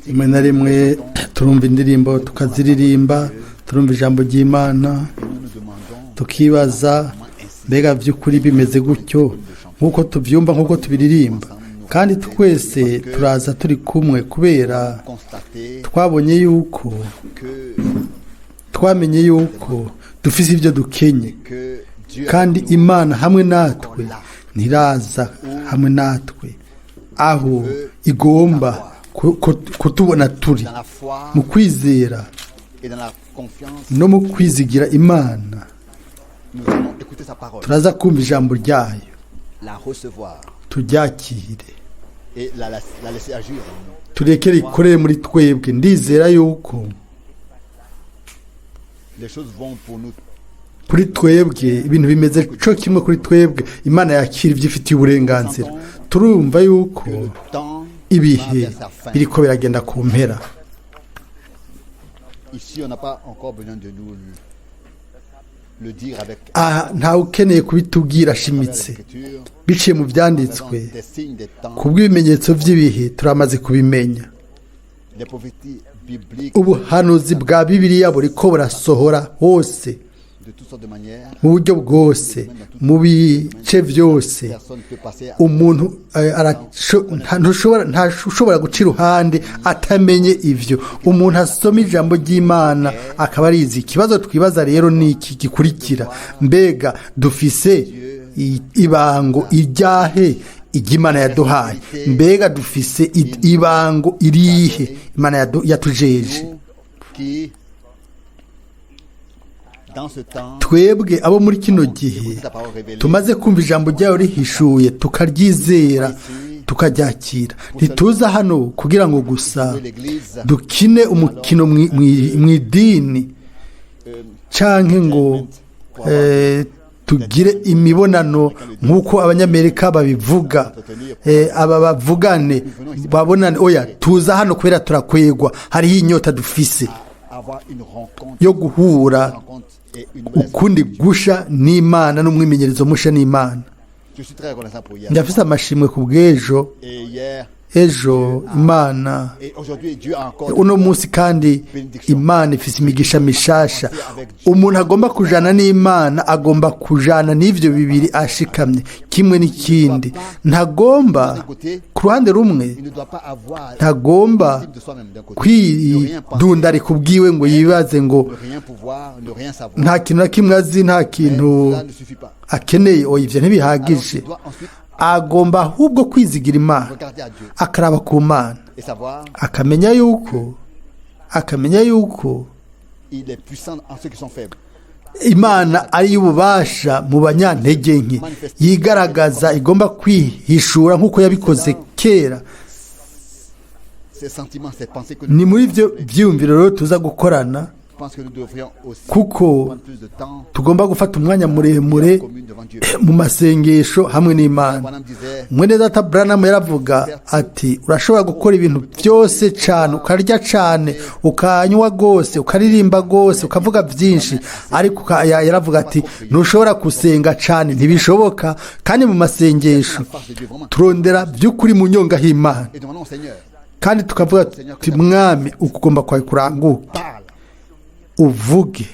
rimwe na rimwe turumva indirimbo tukaziririmba, turumva ijambo ry'Imana tukibaza mbega by'ukuri bimeze gutyo nk'uko tubyumva nk'uko tubiririmba, kandi twese turaza turi kumwe kubera twamenye yuko dufise ibyo dukenye, kandi Imana hamwe natwe ntiraza hamwe natwe aho igomba kutubona turi mu kwizera no mu kwizigira Imana. Turaza kumva ijambo ryayo, turyakire, turekere ikorere muri twebwe. Ndizera yuko kuri twebwe ibintu bimeze cyo kimwe kuri twebwe. Imana yakira ibyo ifitiye uburenganzira. Turumva yuko ibihe biriko biragenda ku mpera. Ntawe ukeneye kubitubwira ashimitse biciye mu byanditswe, kubw'ibimenyetso by'ibihe turamaze kubimenya. Ubuhanuzi bwa Bibiliya buriko burasohora hose mu buryo bwose, mu bice byose. Umuntu ntashobora guca iruhande atamenye ivyo. Umuntu asoma ijambo ry'Imana akaba arizi. Ikibazo twibaza rero ni iki gikurikira: mbega dufise ibango iryahe Imana yaduhaye? Mbega dufise ibango irihe Imana yatujeje? Twebwe abo muri kino gihe tumaze kumva ijambo ryayo rihishuye, tukaryizera, tukaryakira. Ntituza hano kugira ngo gusa dukine umukino mu idini canke ngo tugire imibonano nk'uko abanyamerika babivuga, aba bavugane babonane. Oya, tuza hano kubera turakwegwa, hariho inyota dufise yo guhura ukundi gusha n'Imana n'umwimenyerezo musha n'Imana. Ndafise amashimwe ku bw'ejo. Ejo Imana uno munsi kandi Imana ifise imigisha mishasha. Umuntu agomba kujana n'Imana agomba kujana n'ivyo bibiri ashikamye kimwe n'ikindi. Ntagomba ku ruhande rumwe, ntagomba kwidundari kubwiwe ngo yibaze ngo nta kintu na kimwe azi, nta kintu akeneye. Oya, ivyo ntibihagije. Agomba ahubwo kwizigira Imana, akaraba ku Mana, akamenya yuko Imana ari y'ububasha mu banyantege nke, yigaragaza, igomba kwihishura nk'uko yabikoze kera. Ni muri ibyo byiyumviro rero tuza gukorana, kuko tugomba gufata umwanya muremure mu masengesho hamwe n'Imana. Mwene data Branham yaravuga ati, urashobora gukora ibintu byose cyane, ukarya cyane, ukanywa gose, ukaririmba gose, ukavuga byinshi, ariko yaravuga ati ntushobora gusenga cyane, ntibishoboka. Kandi mu masengesho turondera by'ukuri mu nyonga h'Imana, kandi tukavuga ati Mwami, ukugomba kwawe kuranguke, uvuge,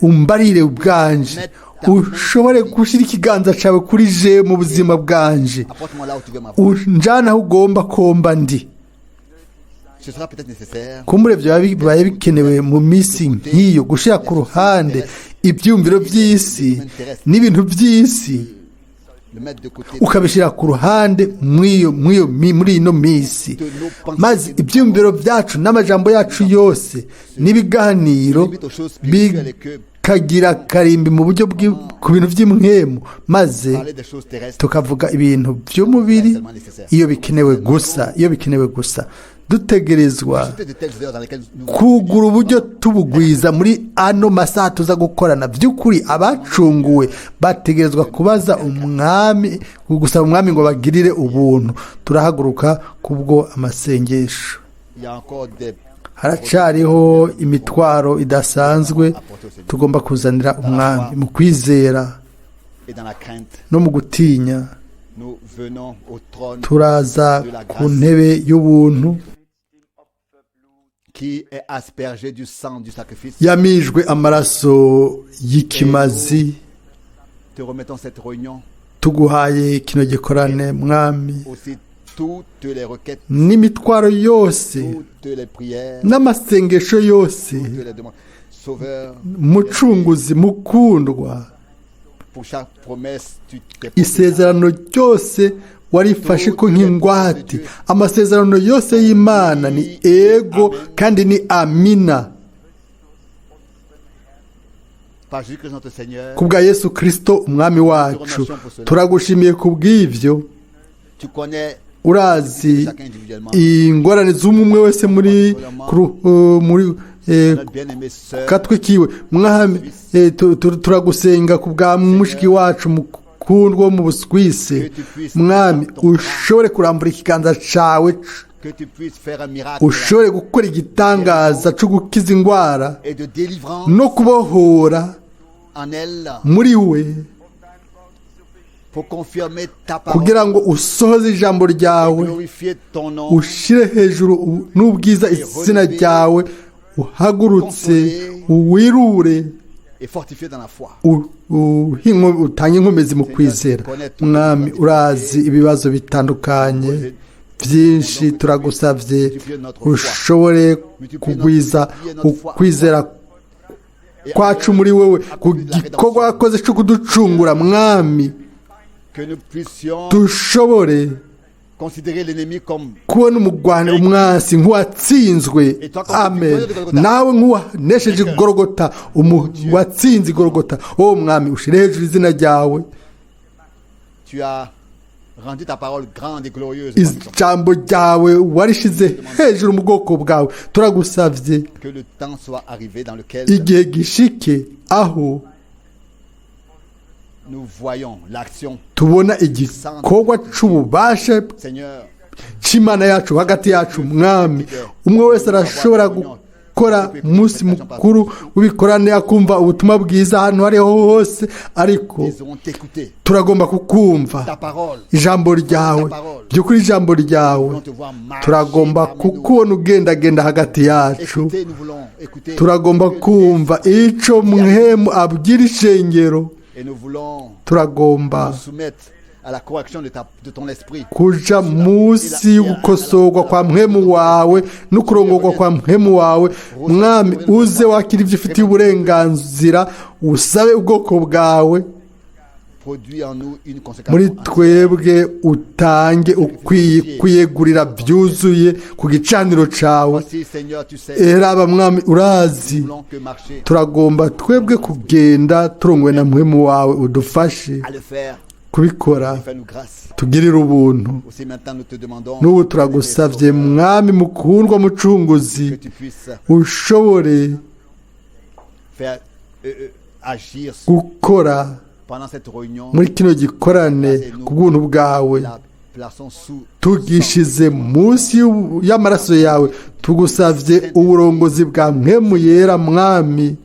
umbarire ubwanje, ushobore gushira ikiganza cyawe kuri je mu buzima bwanje, unjana aho ugomba komba ndi. Kumbure bibaye bikenewe mu minsi nk'iyo gushira ku ruhande ibyumviro by'isi n'ibintu by'isi, ukabishira ku ruhande muri ino minsi, maze ibyumviro byacu n'amajambo yacu yose n'ibiganiro bikagira karimbi mu buryo ku bintu by'imwemu, maze tukavuga ibintu by'umubiri iyo bikenewe gusa. Dutegerezwa kugura uburyo tubugwiza muri ano masaha tuza gukorana. By'ukuri abacunguwe bategerezwa kubaza umwami, gusaba umwami ngo bagirire ubuntu. Turahaguruka kubwo amasengesho. Haracariho imitwaro idasanzwe tugomba kuzanira umwami mu kwizera no mu gutinya nous venons au trône turaza de la ku grâce ntebe y'ubuntu qui est aspergé du sang du sacrifice. yamijwe amaraso y'ikimazi. Te remettons cette réunion, tuguhaye kino gikorane mwami aussi toutes les requêtes, n'imitwaro yose toutes les prières, n'amasengesho yose. toutes les demandes. Sauveur, mucunguzi mukundwa, pour chaque promesse, tu t'es isezerano ryose warifashe ko nk'ingwate. Amasezerano yose y'Imana ni ego kandi ni amina. par Jésus-Christ notre Seigneur. Kubwa Yesu Kristo umwami wacu turagushimiye kubw'ivyo. Tu connais Urazi chacun individuellement. ingorane z'umwe wese muri Notre bien-aimée sœur, katwe kiwe mwami. Turagusenga kubwa mushiki wacu mukundwa wo mu Buswise mwami, ushobore kurambura ikiganza cawe, que tu puisses faire un miracle ushobore gukora igitangaza cyo gukiza indwara et de délivrance no kubohora en elle muri we, pour confirmer ta parole, kugira ngo usohoze ijambo ryawe, glorifier ton nom, ushire hejuru n'ubwiza izina ryawe, uhagurutse uwirure et fortifier dans la foi. utange inkomezi mu kwizera. Mwami, urazi ibibazo bitandukanye byinshi, turagusavye ushobore kugwiza ukwizera kwacu muri wewe ku gikorwa wakoze cyo kuducungura mwami, Que nous puissions dushobore considérer l'ennemi comme kubona umwasi nk'uwatsinzwe. Amen. Nawe nk'uwanesheje Golgota, watsinze Golgota. O mwami, ushire hejuru izina ryawe. tu as rendu ta parole grande et glorieuse. Ijambo ryawe warishize hejuru mu bwoko bwawe. Turagusavye Que le temps soit arrivé dans lequel igihe gishike aho nous voyons l'action, tubona igikorwa c'ububasha Seigneur, c'Imana yacu hagati yacu mwami. Umwe wese arashobora gukora umunsi mukuru w'ibikorane akumva ubutumwa bwiza ahantu ariho hose, ariko ils ont écouté turagomba kukumva ta parole. ijambo ryawe by'ukuri. Ijambo ryawe Nous te voir marcher turagomba parmi nous. kukubona ugendagenda hagati yacu. Écoutez, nous voulons écouter. Turagomba kumva ico mwemu abwira ishengero. Et nous voulons Turagomba nous soumettre à la correction de ton esprit. kuja munsi y'ugukosorwa kwa mpemu wawe no kurongorwa kwa mpemu wawe mwami. Uze wakira ibyo ufitiye uburenganzira, usabe ubwoko bwawe Produis en nous une conséquence. muri twebwe, utange ukwiye kwiyegurira byuzuye ku gicaniro cawe. Voici, Seigneur, tu sais, Eraba mwami, urazi nous voulons que marcher turagomba twebwe kugenda turongowe na mpemu wawe. Udufashe à le faire. kubikora, Fais-nous grâce. tugirire ubuntu. Aussi maintenant, nous te demandons N'ubu turagusavye mwami mukundwa mucunguzi, que tu puisses ushobore faire agir gukora pendant cette réunion. muri kino gikorane ku bw'ubuntu bwawe. La plaçons sous Tugishize munsi y'amaraso yawe, tugusavye uburongozi bwa mpemu yera mwami.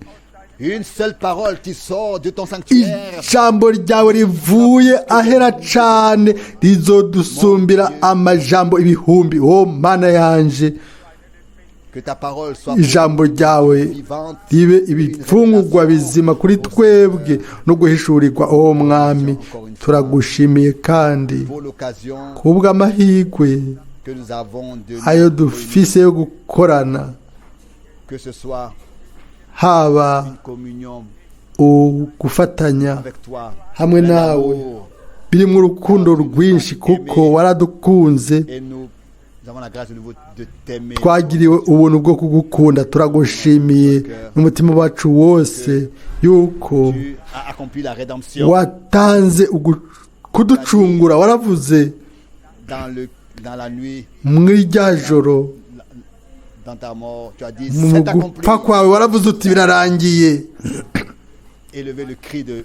une seule parole qui sort de ton sanctuaire. Ijambo ryawe rivuye ahera cane rizodusumbira amajambo ibihumbi. O mana yanje, Que ta parole soit ijambo ryawe vivante. ribe ibifungurwa bizima kuri twebwe no guhishurirwa. O mwami, turagushimiye kandi Pour l'occasion kubw'amahirwe que nous avons de ayo dufise yo gukorana, que ce soit haba une communion gufatanya avec toi, hamwe un nawe, amour, birimo urukundo rwinshi kuko waradukunze. et nous avons la grâce de nouveau de t'aimer. Twagiriwe ubuntu bwo kugukunda. Turagushimiye n'umutima wacu wose yuko Tu as accompli la rédemption watanze kuducungura. Waravuze dans la nuit, muri rya joro dans ta mort. Tu as dit mu c'est accompli. gupfa kwawe, waravuze uti birarangiye. Élever le cri de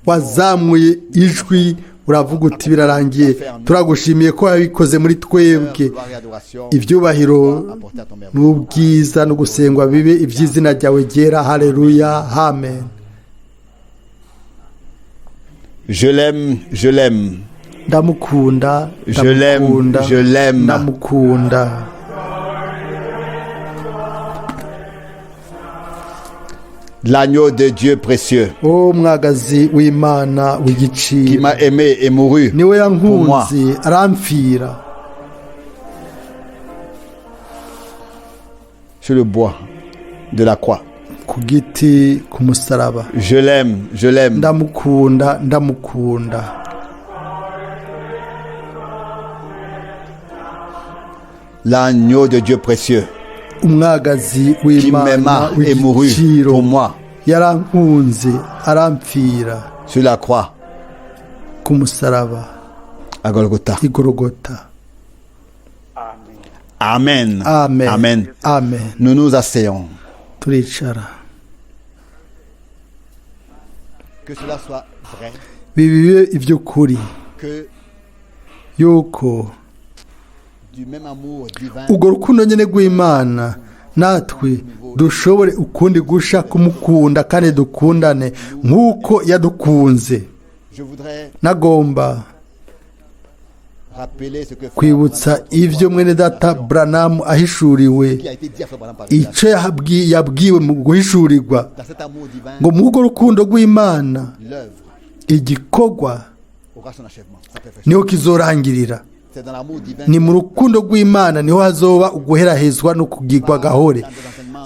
Wazamuye ijwi uravuga uti birarangiye. Turagushimiye ko wabikoze muri twebwe. gloire et adoration. Ibyubahiro Apporter à ton merveille. n'ubwiza no gusengwa bibe iby'izina ryawe ryera. Haleluya, amen. Je l'aime, je l'aime. ndamukunda Je l'aime, ndamukunda je l'aime. ndamukunda. L'agneau de Dieu précieux o mwagazi w'Imana qui w'igiciro m'a aimé et mouru niwe pour moi. yankunze arampfira Sur le bois de la croix. ku giti ku musaraba. Je l'aime, je l'aime. ndamukunda ndamukunda. L'agneau de Dieu précieux umwagazi qui w'Imana m'aima et mouru w'igiciro pour moi yarankunze arampfira sur la croix ku musaraba à Golgotha. i Golgotha. Amen. Amen. Amen. Amen. Nous nous asseyons. turicara. Que cela soit vrai, bibibe iby'ukuri que yuko du même amour divin urwo rukundo nyine rw'Imana natwe dushobore ukundi gusha kumukunda kandi dukundane nk'uko yadukunze. je voudrais nagomba rappeler ce que kwibutsa ibyo mwene data Branham ahishuriwe, qui a été dit à Frère Branham par icyo yabwiwe mu guhishurirwa dans cet amour divin, ngo mu urwo rukundo rw'Imana l'œuvre igikorwa aura son achèvement, sa perfection. niho kizorangirira. C'est dans l'amour divin ni mu rukundo rw'Imana niho hazoba uguherahezwa no kugirwa gahore,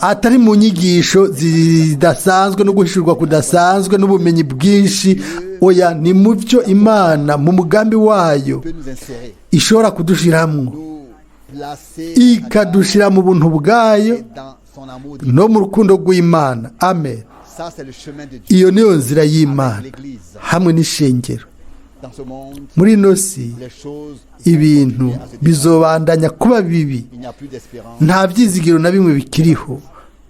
atari mu nyigisho zidasanzwe no guhishurwa kudasanzwe n'ubumenyi bwinshi. Oya, ni mu byo Imana mu mugambi wayo peut nous insérer, ishobora kudushiramwo, nous placer ikadushira mu buntu bwayo et dans son amour divin. no mu rukundo rw'Imana. Amen. Ça, c'est le chemin de Dieu Iyo niyo nzira avec y'Imana l'Église. hamwe n'ishengero. Dans ce monde, muri ino si les choses ibintu continuent à se dégrader. bizobandanya kuba bibi, Il n'y a plus d'espérance. nta byizigiro na bimwe bikiriho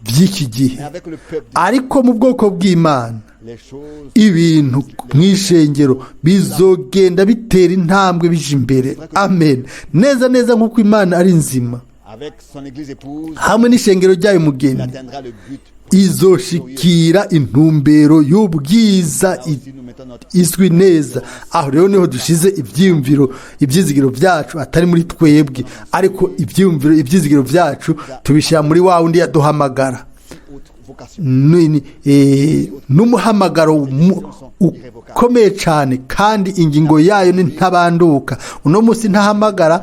by'iki gihe. Mais avec le peuple, ariko mu bwoko bw'Imana les choses ibintu mu ishengero bizogenda bitera intambwe bija imbere. Amen. neza neza nk'uko Imana ari nzima, avec son Église épouse, hamwe n'ishengero ryayo il mugeni atteindra le but. izoshikira intumbero y'ubwiza Si nous mettons notre izwi neza. aho rero niho dushize ibyizigiro byacu atari muri twebwe, ariko ibyizigiro byacu tubishyira muri wa wundi yaduhamagara haute vocation, n'umuhamagaro ukomeye cyane, kandi ingingo yayo ni ntabanduka. uno munsi ntahamagara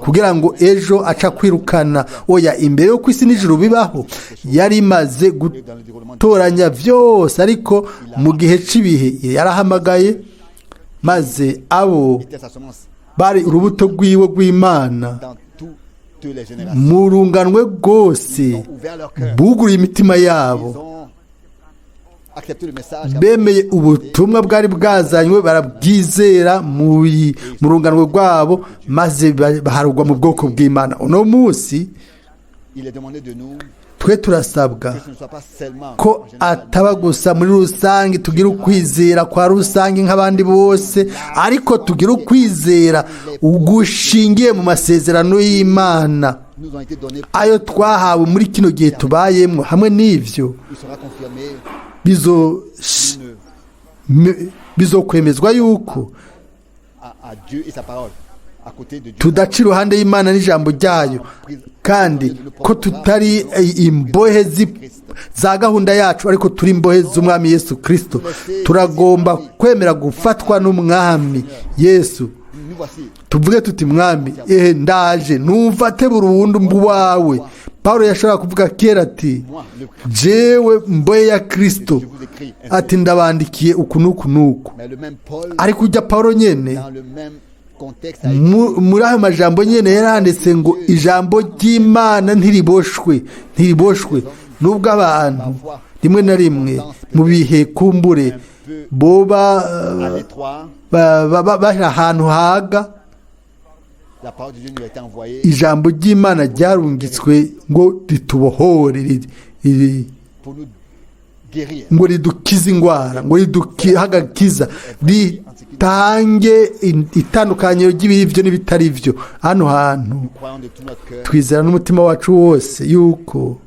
kugira ngo ejo aca kwirukana. oya, imbere yo ku isi n'ijuru bibaho yari imaze gutoranya byose, ariko mu gihe cy'ibihe yarahamagaye, maze abo était sa semence bari urubuto rw'iwe rw'Imana dans toutes les générations. mu runganwe rwose Ils ont ouvert leur cœur. buguruye imitima Ils yabo, ont accepté le message. bemeye ubutumwa bwari bwazanywe, barabwizera mu runganwe rwabo, maze baharugwa mu bwoko bw'Imana. uno munsi Il est demandé de nous twe turasabwa que ce ne soit pas seulement ko en général, ataba gusa muri rusange tugira ukwizera kwa rusange nk'abandi bose, ariko tugira ukwizera gushingiye mu masezerano y'Imana nous ont été donnés. ayo twahawe muri kino gihe tubayemo. hamwe n'ibyo Il sera confirmé bizokwemezwa yuko à Dieu et sa parole, à côté de Dieu. tudaca iruhande y'Imana n'ijambo ryayo, kandi ko tutari imbohe za gahunda yacu, ariko turi imbohe z'Umwami Yesu Kristo. turagomba kwemera gufatwa n'Umwami Yesu, Nous voici. tuvuge tuti Mwami, ndaje numfate burundu mbu wawe. Paulo yashobora kuvuga kera ati, Moi, le jewe mbohe ya Kristo, je vous écris. ati ndabandikiye uku n'uku n'uku. Mais le même Paul, ariko ujya Paulo nyene dans le même contexte, a écrit muri ayo majambo nyene yaranditse ngo ijambo ry'Imana ntiriboshwe nubwo abantu rimwe na rimwe mu bihe kumbure boba à l'étroit. bari ahantu haga, La parole de Dieu nous a été envoyée ijambo ry'Imana ryarungitswe ngo ritubohore, pour nous guérir. ngo ridukize indwara, ngo riduhe agakiza, ritange itandukaniro ry'ibiri byo n'ibitari byo. hano hantu Croyons de tout notre cœur, twizera n'umutima wacu wose yuko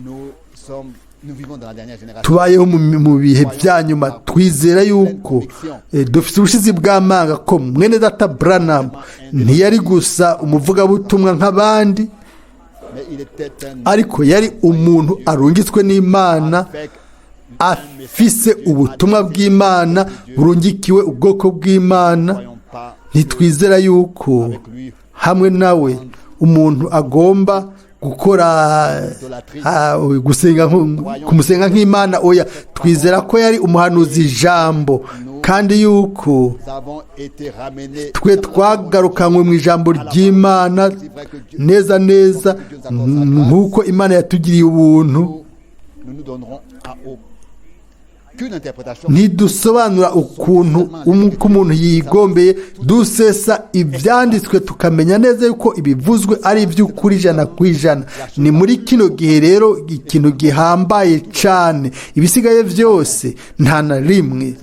nous sommes nous vivons dans la dernière génération. tubayeho mu bihe bya nyuma twizera yuko dufite ubushizi bw'amanga ko mwene data Branham ntiyari gusa umuvugabutumwa nk'abandi, Mais il était un ariko yari umuntu arungitswe n'Imana avec afise ubutumwa bw'Imana burungikiwe ubwoko bw'Imana. voyons pas ntitwizera yuko avec lui hamwe nawe umuntu agomba gukora gusenga kumusenga nk'Imana. Oya, twizera ko yari umuhanuzi ijambo, kandi yuko nous avons été ramenés twe twagarukanywe mu ijambo ry'Imana neza neza nk'uko Imana yatugiriye ubuntu. nous nous donnerons à aucune interprétation ntidusobanura ukuntu uko umuntu yigombeye, dusesa ibyanditswe tukamenya neza yuko ibivuzwe ari iby'ukuri ijana ku ijana. ni muri kino gihe rero ikintu gihambaye cyane, ibisigaye byose nta na rimwe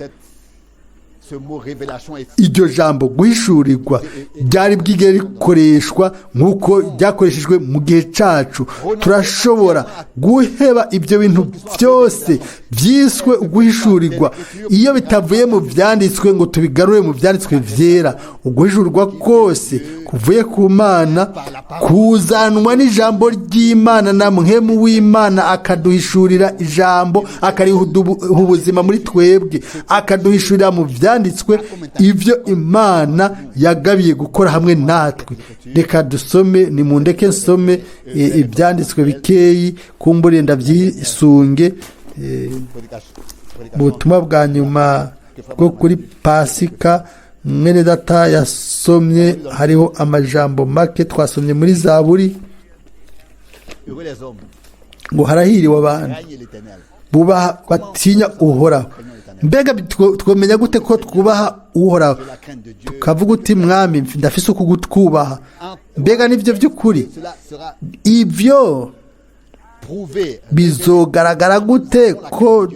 ce mot révélation est iryo jambo guhishurirwa ryari bwigere rikoreshwa nk'uko ryakoreshejwe mu gihe cyacu. turashobora guheba ibyo bintu byose byiswe uguhishurirwa iyo bitavuye mu byanditswe ngo tubigarure mu byanditswe byera. uguhishurirwa kose kuvuye ku Mana kuzanwa n'ijambo ry'Imana na muhemu w'Imana akaduhishurira ijambo, akariha ubuzima muri twebwe, akaduhishurira mu byanditswe ibyo Imana yagabiye gukora hamwe natwe. reka dusome, nimundeke nsome ibyanditswe bikeyi kumbure ndabyisunge mu butumwa bwa nyuma bwo kuri Pasika. mwene data yasomye, hariho amajambo make twasomye muri Zaburi heureux les hommes ngo harahiriwe abantu craignent l'Éternel. bubaha batinya Uhoraho. mbega twamenya gute ko twubaha Uhoraho? La crainte de Dieu, tukavuga uti mwami ndafise uku gutwubaha. mbega nibyo by'ukuri? cela sera ibyo prouvé bizogaragara gute ko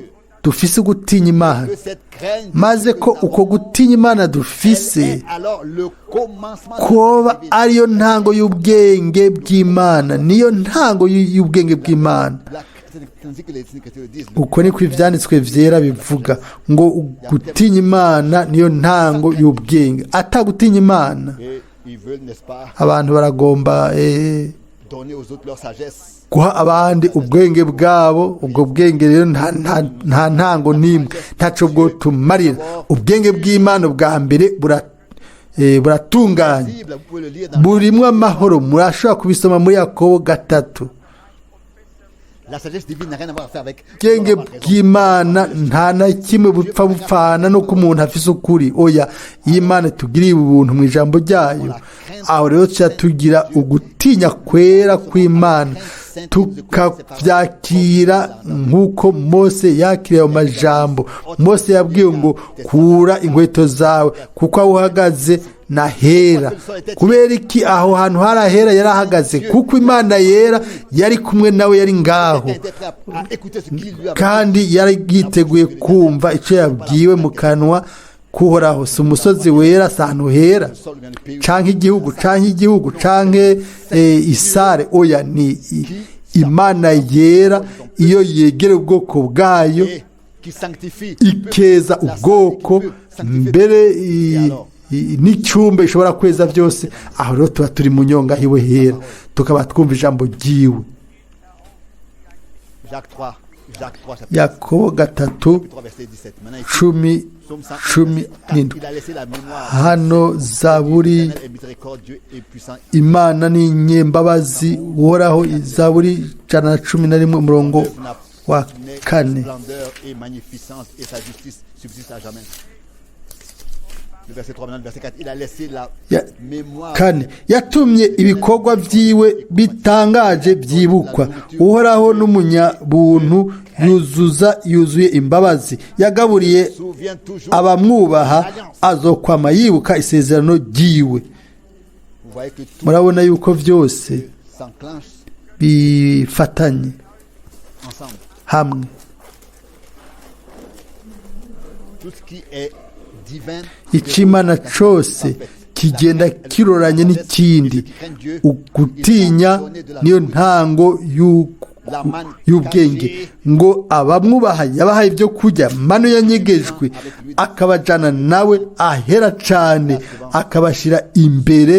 dufise gutinya Imana, que cette crainte maze ko uko gutinya Imana dufise est alors le commencement koba ariyo ntango y'ubwenge bw'Imana, niyo ntango y'ubwenge bw'Imana. c'est ainsi que les Écritures le disent. uko niko ibyanditswe byera bivuga ngo gutinya Imana niyo ntango y'ubwenge. atagutinya Imana Et ils veulent, n'est-ce pas, abantu baragomba donner aux autres leur sagesse. guha abandi ubwenge bwabo. ubwo bwenge rero nta ntango n'imwe, ntacyo bwo tumarira. ubwenge bw'Imana bwa mbere buratunganye, Bible, vous pouvez le lire dans burimwo amahoro. murashobora kubisoma muri Yakobo 3. la sagesse divine n'a rien à voir à faire avec ubwenge bw'Imana nta na kimwe bupfa bupfana no ku muntu afise ukuri. oya, iyo Imana tugiriye ubuntu mu ijambo ryayo, aho rero tuca tugira ugutinya kwera kw'Imana, tukabyakira nk'uko Mose yakiriye ayo majambo. Mose yabwiwe ngo kura inkweto zawe kuko aho uhagaze nahera. kubera iki aho hantu harahera? yari ahagaze kuko Imana yera yari kumwe nawe, yari ngaho, à écouter ce qu'il lui a kandi yari yiteguye kumva icyo yabwiwe mu kanwa k'Uhoraho. si umusozi wera, si ahantu hera sol vient du pays canke igihugu canke isare. oya, ni Imana yera. iyo yegera ubwoko bwayo et qui sanctifie ikeza ubwoko, mbere n'icyumba ishobora kweza byose. aho rero tuba turi mu nyonga hiwe hera, tukaba twumva ijambo ryiwe. Jacques 3 chapitre Yakobo 3 3 verset 17. Maintenant ici, 10 psaume 17. 101, il a laissé la mémoire. hano Zaburi L'Éternel est miséricordieux et puissant. Imana ni nyembabazi uhoraho. Zaburi 111 umurongo wa 4. Splendeur et magnificence et sa justice subsiste à jamais. Le verset 3 maintenant, le verset 4, il a laissé la mémoire. 4 yatumye ibikorwa byiwe bitangaje byibukwa. uhoraho n'umunyabuntu yuzuye imbabazi. yagaburiye Souviens toujours. abamwubaha, azokwama yibuka isezerano ryiwe. Vous voyez que tout murabona yuko byose s'enclenche bifatanye ensemble. hamwe. Tout ce qui est divin, Icy'Imana cyose kigenda kiroranye n'ikindi. ugutinya niyo ntango y'ubwenge ngo abamwubaha yabahaye ibyo kurya manu yanyegejwe akabajana nawe ahera cyane akabashyira imbere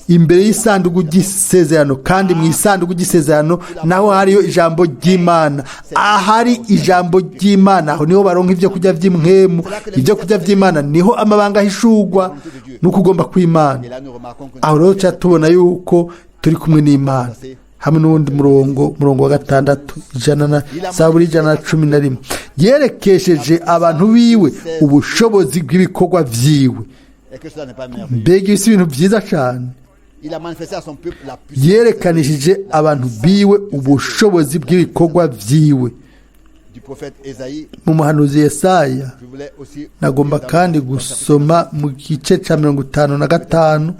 imbere y'isanduku ry'isezerano kandi mu isanduku ry'isezerano naho hariyo ijambo ry'Imana ahari ijambo ry'Imana aho niho baronka ibyo kurya by'imwemu ibyo kurya by'Imana niho amabanga ahishurwa nuko ugomba kw'Imana aho rero cha tubona yuko turi kumwe n'Imana hamwe n'undi murongo wa 6 Zaburi 111 yerekesheje abantu biwe ubushobozi bw'ibikorwa vyiwe mbega isi ibintu byiza cyane yerekanishije abantu biwe ubushobozi bw'ibikorwa vyiwe mu muhanuzi Yesaya nagomba kandi gusoma mu gice cya 55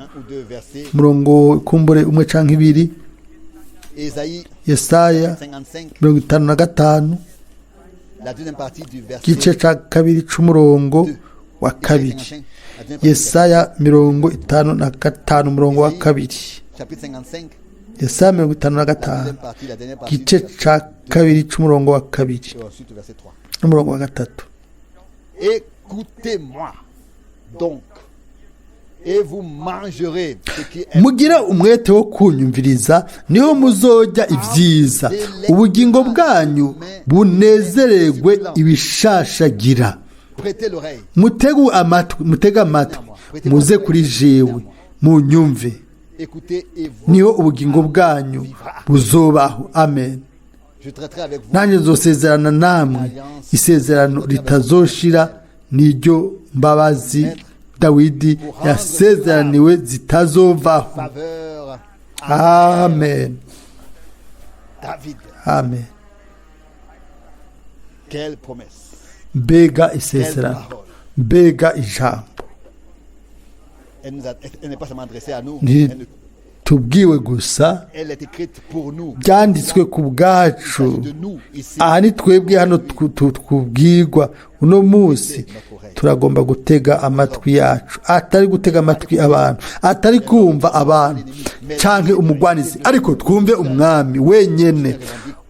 murongo kumbure umwe canke ibiri Yesaya 55 gice cya kabiri c'umurongo wa kabiri Yesaya 55 umurongo wa kabiri Yesaya 55 gice cya kabiri c'umurongo wa kabiri n'umurongo wa gatatu Écoutez-moi donc et vous mangerez ce qui est mugira umwete wo kunyumviriza niho muzojya ibyiza ubugingo bwanyu bunezererwe ibishashagira mutega amatwi muze kuri jewe mu nyumve niho ubugingo bwanyu buzobaho amen nanjye nzosezerana namwe isezerano ritazoshira n'iryo mbabazi Dawidi yasezeraniwe zitazovaho amen amen mbega isezerano mbega ijambo tubwiwe gusa byanditswe ku bwacu aha ni twebwe hano twubwirwa uno munsi turagomba gutega amatwi yacu atari gutega amatwi abantu atari kumva abantu canke umugwanizi ariko twumve umwami wenyene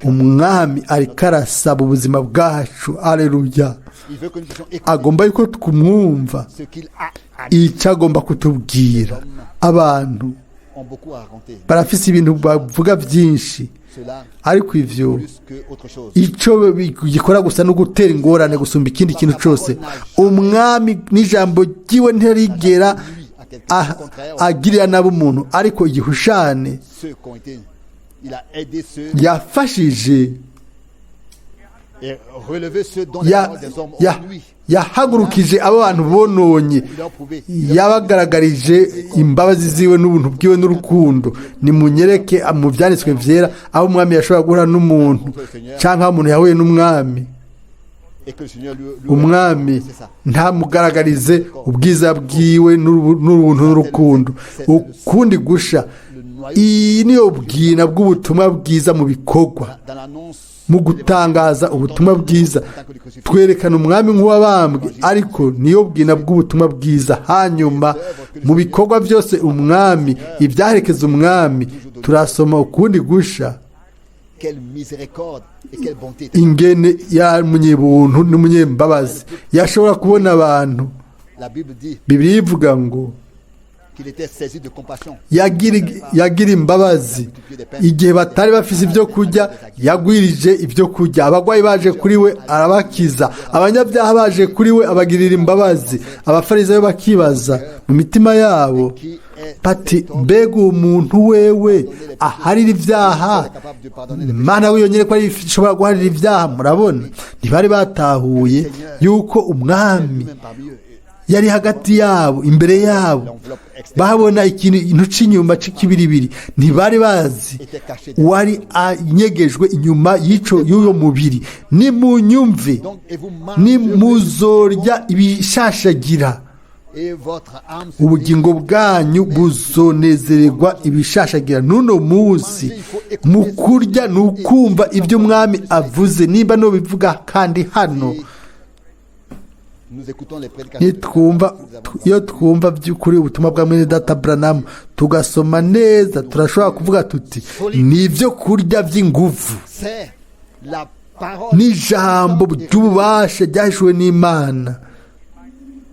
umwami ariko arasaba ubuzima bwacu aleluya agomba yuko twumwumva icyo agomba kutubwira abantu barafise ibintu bavuga byinshi ariko ivyo icyo gikora gusa no gutera ingorane gusumba ikindi kintu cyose umwami n'ijambo ryiwe ntarigera agirira nabo umuntu ariko igihushane yafashije yahagurukije abo bantu bononye yabagaragarije imbabazi ziwe n'ubuntu bwiwe n'urukundo nimunyereke mu byanditswe vyera aho umwami yashobora guhura n'umuntu canke aho umuntu yahuye n'umwami umwami ntamugaragarize ubwiza bwiwe n'ubuntu n'urukundo ukundi gusha iyi niyo bwina bw'ubutumwa bwiza mu bikorwa mu gutangaza ubutumwa bwiza twerekana umwami nk'uwabambwe ariko niyo bwina bw'ubutumwa bwiza hanyuma mu bikorwa byose umwami ibyaherekeza umwami turasoma ukundi gusha ingene y'umunyebuntu n'umunyembabazi yashobora kubona abantu Bibiliya ivuga ngo yagira imbabazi igihe batari bafise ibyo kurya yagwirije ibyo kurya abagwayi baje kuri we arabakiza abanyabyaha baje kuri we abagirira imbabazi abafarisayo bakibaza mu mitima yabo bati mbega umuntu wewe aharira ibyaha Imana wiyonyere ko ari ishobora guharira ibyaha murabona ntibari batahuye yuko umwami yari hagati yabo imbere yabo babona ikintu c'inyuma c'ikibiribiri ntibari bazi wari anyegejwe inyuma y'uyo mubiri nimunyumve nimuzorya ibishashagira ubugingo bwanyu buzonezererwa ibishashagira nuno munsi mu kurya nukumva ibyo umwami avuze nimba no bivuga kandi hano nous écoutons les prédications, iyo twumva by'ukuri ubutumwa bwa mwene data Branham tugasoma neza, turashobora kuvuga tuti ni ibyo kurya by'inguvu, c'est la parole n'ijambo ry'ububasha ryahishuwe n'Imana.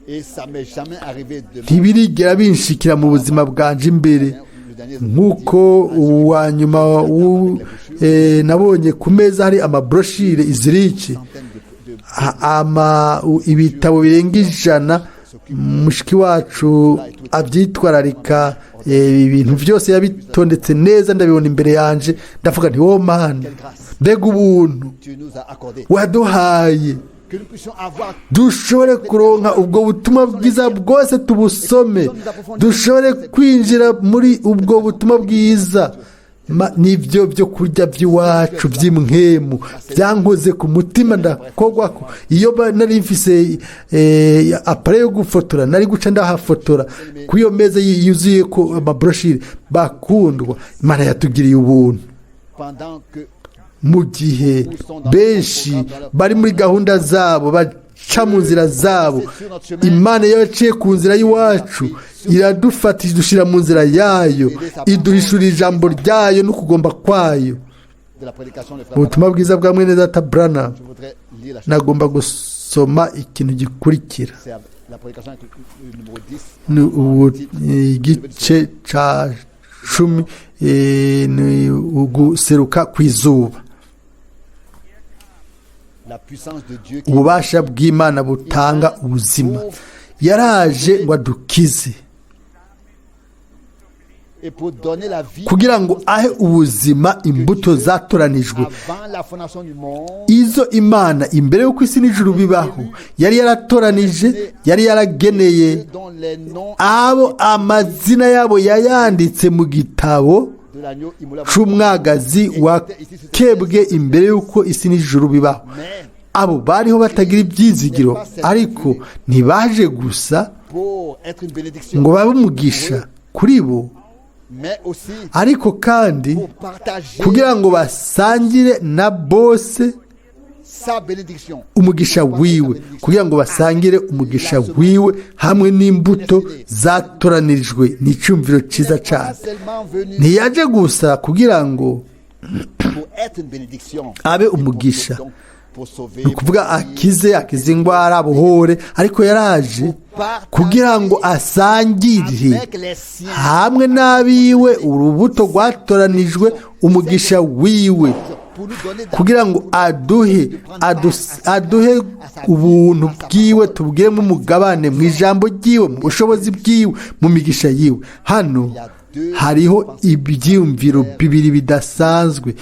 et ça m'est jamais arrivé de ntibirigera binshikira mu buzima bwanje imbere, nk'uko uwa nyuma nabonye ku meza hari amabroshire iziriki ibitabo birenga 100 mushiki wacu abyitwararika, ibintu byose yabitondetse neza, ndabibona imbere yanje, ndavuga nti wo Mana, mbega ubuntu waduhaye dushobore kuronka ubwo butumwa bwiza bwose, tubusome, dushobore kwinjira muri ubwo butumwa bwiza. Nibyo byo kurya by'iwacu by'imwemu byankoze ku mutima, ndakogwa ko iyo nari mfise apare yo gufotora nari guca ndahafotora ku iyo meza yuzuye ko amabroshire. Bakundwa, Imana yatugiriye ubuntu mu gihe benshi bari muri gahunda zabo, baca mu nzira zabo. Imana yaciye ku nzira y'iwacu, iradufata idushyira mu nzira yayo, iduhishurira ijambo ryayo no kugomba kwayo. Ubutumwa bwiza bwa mwene data Branham, nagomba gusoma ikintu gikurikira, igice cya 10, ni uguseruka ku izuba. Ububasha bw'Imana butanga ubuzima, yaraje ngo adukize kugira ngo ahe ubuzima imbuto zatoranijwe, izo Imana imbere y'uko isi n'ijuru bibaho yari yaratoranije, yari yarageneye abo amazina yabo yayanditse mu gitabo c'umwagazi wakebwe imbere y'uko isi n'ijuru bibaho. Abo bariho batagira ibyizigiro, ariko ntibaje gusa ngo babe umugisha kuri bo, ariko kandi kugira ngo basangire na bose umugisha wiwe, kugira ngo basangire umugisha wiwe hamwe n'imbuto zatoranirijwe. Ni icyumviro cyiza cyane. Ntiyaje gusa kugira ngo abe umugisha, ni ukuvuga akize indwara, abohore, ariko yaraje kugira ngo asangire hamwe n'abiwe urubuto rwatoranijwe umugisha wiwe, kugira ngo aduhe ubuntu bwiwe, tubwiremo umugabane mu ijambo ryiwe, mu bushobozi bwiwe, mu migisha yiwe. Hano hariho ibyiyumviro bibiri bidasanzwe.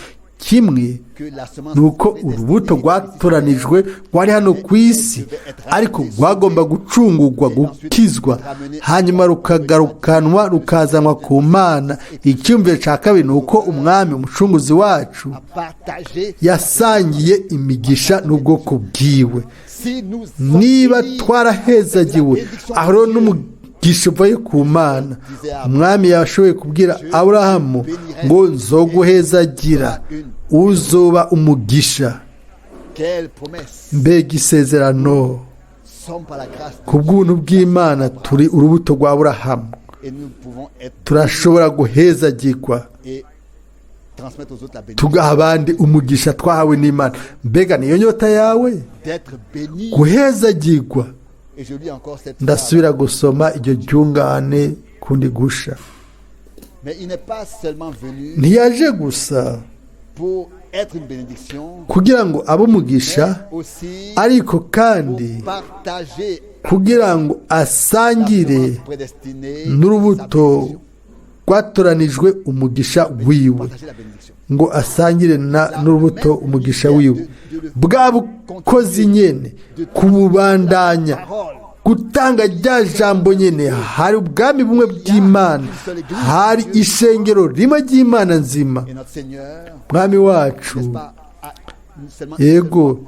Kimwe ni uko urubuto rwatoranijwe rwari hano ku isi, ariko rwagomba gucungurwa, gukizwa, hanyuma rukagarukanwa, rukazanwa ku Mana. Icyumviro cya kabiri ni uko umwami, umucunguzi wacu, yasangiye imigisha n'ubwoko bwiwe. Niba twarahezagiwe aho rero n'umugisha uvuye ku Mana, umwami yashoboye kubwira Aburahamu ngo nzoguhezagira, uzoba umugisha. Mbega isezerano! Ku bw'ubuntu bw'Imana turi urubuto rwa Aburahamu, turashobora guhezagirwa tugaha abandi umugisha twahawe n'Imana. Mbega niyo nyota yawe, guhezagirwa? Ndasubira gusoma iryo ryungane kundi gusha. Ntiyaje gusa kugira ngo abe umugisha, ariko kandi kugira ngo asangire n'urubuto rwatoranijwe umugisha wiwe, ngo asangire n'urubuto umugisha wiwe. Bwa bukozi nyene, kububandanya, gutanga rya jambo nyene. Hari ubwami bumwe bw'Imana, hari ishengero rimwe ry'Imana nzima. Mwami wacu, yego,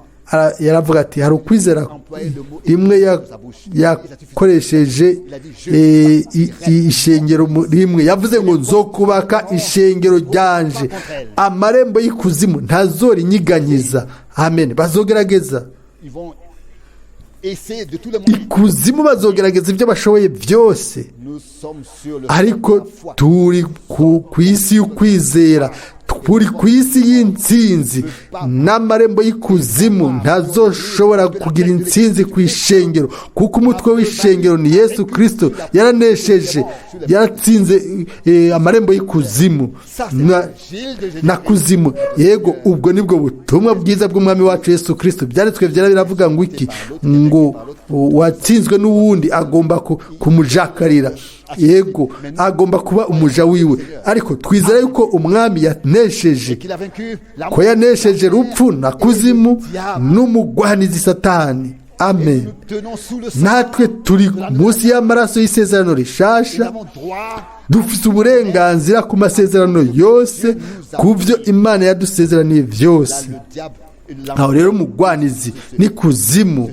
yaravuga ati hari ukwizera rimwe yakoresheje ishengero rimwe. Yavuze ngo nzokubaka ishengero ryanje, amarembo y'ikuzimu ntazorinyiganyiza. Amen. Bazogerageza, essaient de tous les moyens. ikuzimu bazogerageza ibyo bashoboye byose, Nous sommes sur le ariko chemin de la foi. turi ku isi y'ukwizera, turi ku isi y'intsinzi, n'amarembo y'ikuzimu ntazoshobora kugira intsinzi ku ishengero, kuko umutwe w'ishengero ni Yesu Kristo. Yaranesheje, yaratsinze amarembo y'ikuzimu na kuzimu. Yego, ubwo nibwo butumwa bwiza bw'umwami wacu Yesu Kristo. Byanditswe byera biravuga ngo iki, ngo watsinzwe n'uwundi agomba kumujakarira. Yego, agomba kuba umuja wiwe, ariko twizera yuko umwami yanesheje, ko yanesheje rupfu na kuzimu n'umugwanizi Satani. Amen. Natwe turi munsi y'amaraso y'isezerano rishasha, dufite uburenganzira ku masezerano yose, ku byo Imana yadusezeraniye byose. Aho rero umugwanizi n'ikuzimu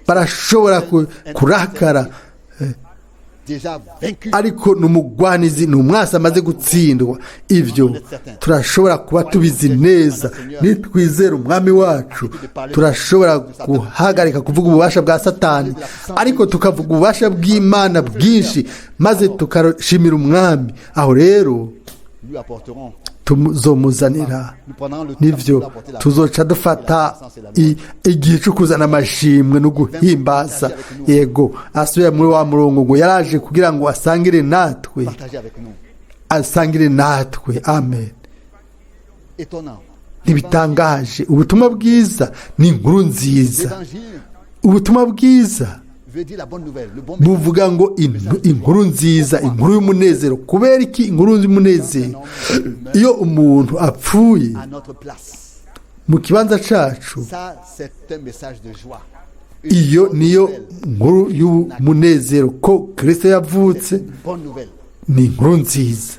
barashobora kurakara, ariko n'umugwanizi ni umwasi amaze gutsindwa. Ibyo turashobora kuba tubizi neza, nitwizera umwami wacu turashobora guhagarika kuvuga ububasha bwa Satani, ariko tukavuga ububasha bw'Imana bwinshi, maze tukashimira umwami. Aho rero tuzomuzanira nibyo, tuzoca dufata igihe cyo kuzana amashimwe no guhimbaza. Yego, asubira muri wa murongo ngo yaraje kugira ngo asangire natwe, asangire natwe. Amen. Ntibitangaje, ubutumwa bwiza ni inkuru nziza. Ubutumwa bwiza buvuga ngo inkuru nziza, inkuru y'umunezero. kubera iki inkuru y'umunezero? Iyo umuntu apfuye mu kibanza cacu, iyo niyo nkuru y'umunezero, ko Kristo yavutse, ni inkuru nziza.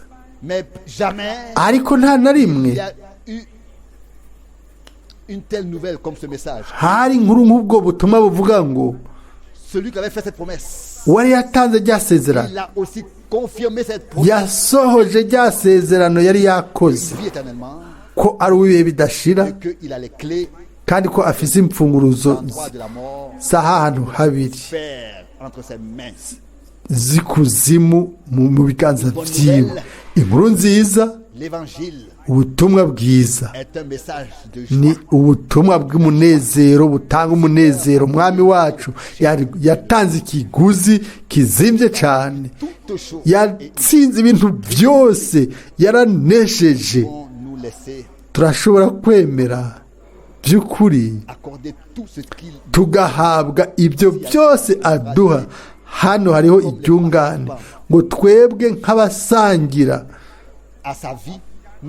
Ariko nta na rimwe hari inkuru nk'ubwo butumwa buvuga ngo celui qui avait fait cette promesse, wari yatanze rya sezerano, il a aussi confirmé cette promesse, yasohoje rya sezerano yari yakoze, il vit éternellement, ko ari uwibihe bidashira, et qu'il a les clés kandi ko afise imfunguruzo de la mort z'ahantu habiri faire entre ses mains. z'ikuzimu mu biganza vyiwe. Inkuru nziza, L'évangile ubutumwa bwiza, est un message de ni joie. ubutumwa bw'umunezero, butanga umunezero. Umwami wacu yatanze ikiguzi kizimvye cane, Toutes choses yatsinze ibintu byose, yaranesheje. vont nous laisser Turashobora kwemera by'ukuri, accorder tout ce qu'il tugahabwa ibyo byose aduha. Hano hariho iryungane ngo twebwe nk'abasangira à sa vie,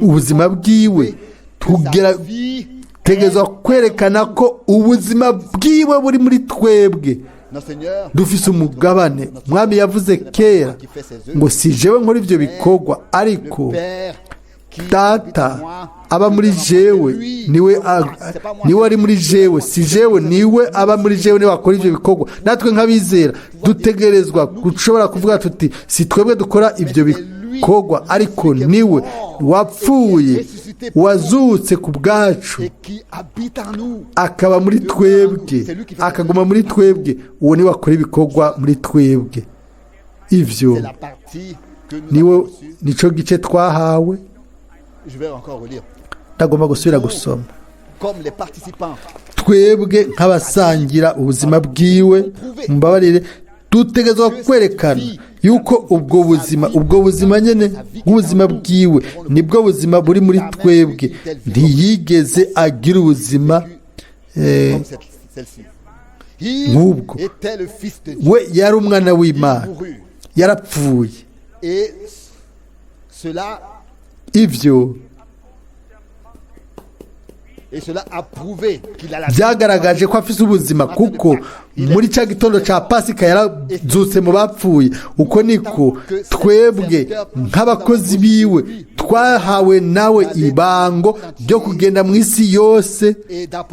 ubuzima bwiwe, tugerageza kwerekana ko ubuzima bwiwe buri muri twebwe. notre Seigneur, Dufise umugabane. Umwami yavuze kera ngo si jewe nkora ibyo bikorwa, ariko Père qui Data aba muri jewe, niwe ari muri jewe, si jewe, niwe aba muri jewe, niwe akora ibyo bikorwa. Natwe nk'abizera dutegerezwa gushobora kuvuga tuti si twebwe dukora ibyo bikorwa, ariko niwe wapfuye, wazutse ku bwacu, et qui habite en nous. akaba muri twebwe, akaguma muri twebwe. Uwo niwe akora ibikorwa muri twebwe. Ivyo C'est la partie que nous niwe, avons reçue. nico gice twahawe. Je vais encore relire. Ndagomba gusubira gusoma. Comme les participants Twebwe nk'abasangira ubuzima bwiwe, mbabarire, dutegerezwa kwerekana yuko ubwo buzima nyene nk'ubuzima bwiwe nibwo buzima buri muri twebwe. Ntiyigeze agira ubuzima comme celle-ci. Il nk'ubwo. était le fils de Dieu. We yari umwana w'Imana, Il mourut. yarapfuye. Et cela a prouvé qu'il a la vie. byagaragaje ko afise ubuzima, kuko muri cya gitondo cya Pasika yarazutse mu bapfuye. Uko niko twebwe nk'abakozi biwe twahawe nawe ibango ryo kugenda mu isi yose,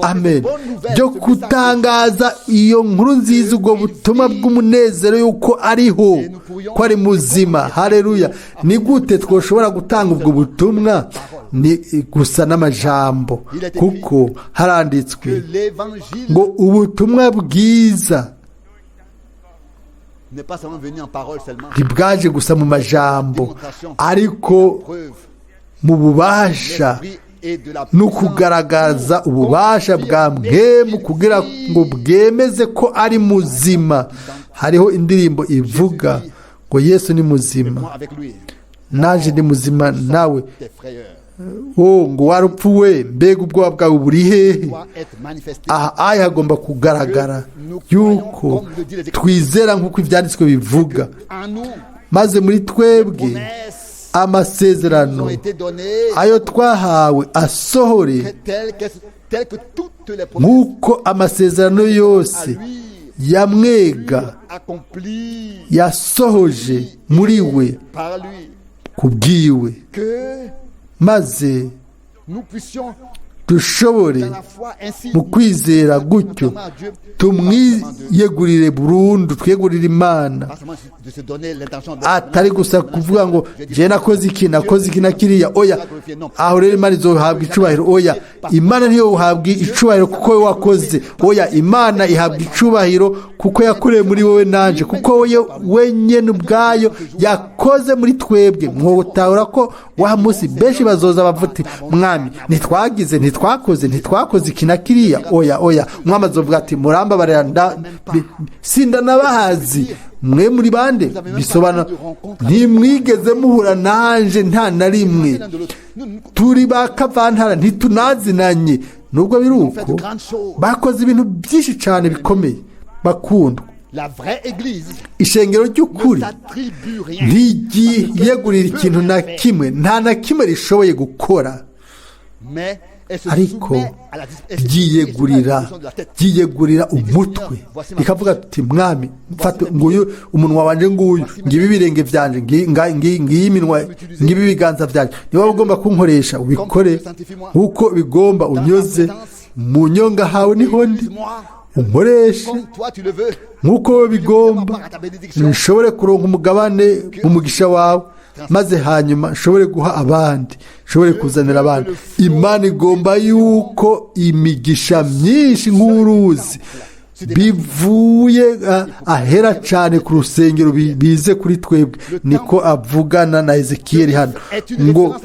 amen, ryo gutangaza iyo nkuru nziza, ubwo butumwa bw'umunezero yuko ariho, ko ari muzima. Haleluya! ni gute twoshobora gutanga ubwo butumwa? Ni gusa n'amajambo, kuko haranditswe ngo ubutumwa bwiza ntibwaje gusa mu majambo, ariko mu bubasha no kugaragaza ububasha bwa Mwemu kugira ngo bwemeze ko ari muzima. Hariho indirimbo ivuga ngo Yesu ni muzima, naje ni muzima nawe. Ngo warupfuwe, mbega ubwoba bwawe buri hehe? Aha hagomba kugaragara yuko twizera nk'uko ibyanditswe bivuga, maze muri twebwe amasezerano ayo twahawe asohore nk'uko amasezerano yose yamwega yasohoje muri we kubwiwe, maze dushobore mu kwizera gutyo tumwiyegurire burundu, twiyegurire Imana, atari gusa kuvuga ngo je nakoze iki na kiriya. Oya, aho rero Imana izohabwa icubahiro. Oya, Imana ntiyo uhabwa icubahiro kuko we wakoze. Oya, Imana ihabwa icubahiro kuko yakoreye muri wowe nanje, kuko we nyene ubwayo yakoze muri twebwe. Mwotahura ko wa munsi benshi bazoza bavuti, mwami ntitwakoze iki na kiriya. Oya, umwami azovuga ati, murambabarira, sindanabahazi, mwe muri bande? Bisobanura ntimwigeze muhura nanje nta na rimwe, turi ba kavantara, ntitunazinanye. Nubwo biri uko, bakoze ibintu byinshi cyane bikomeye bakundwa. Ishengero ry'ukuri ntigiyegurira ikintu na kimwe, nta na kimwe rishoboye gukora, ariko ryiyegurira umutwe, rikavuga ati, mwami, mfata nguyu umunwa wanje, nguyu ngibi ibirenge byanje, ngiyi iminwa, ngibi ibiganza byanje, niba ugomba kunkoresha ubikore uko bigomba, unyoze mu nyonga hawe niho ndi, unkoreshe nk'uko bigomba, nshobore kuronka umugabane mu mugisha wawe, maze hanyuma nshobore guha abandi, nshobore kuzanira abandi. Imana igomba yuko imigisha myinshi nk'uruzi bivuye ahera cyane ku rusengero bize kuri twebwe. Niko avugana na Ezekiyeli hano ngo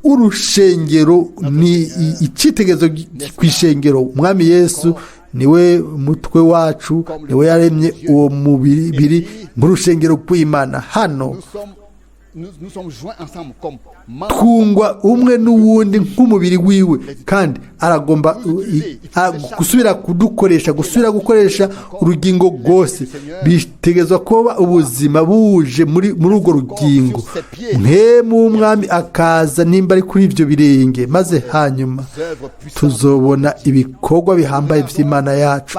urushengero ni icyitegerezo ku ishengero. Umwami Yesu niwe mutwe wacu, niwe yaremye uwo mubiri nk'urushengero rw'Imana. Hano twungwa umwe n'uwundi nk'umubiri wiwe, kandi aragomba gusubira kudukoresha, gusubira gukoresha urugingo rwose. Bitegerezwa kuba ubuzima buje muri urwo rugingo, Mwemu w'Umwami akaza nimba ari kuri ibyo birenge, maze hanyuma tuzobona ibikorwa bihambaye by'Imana yacu.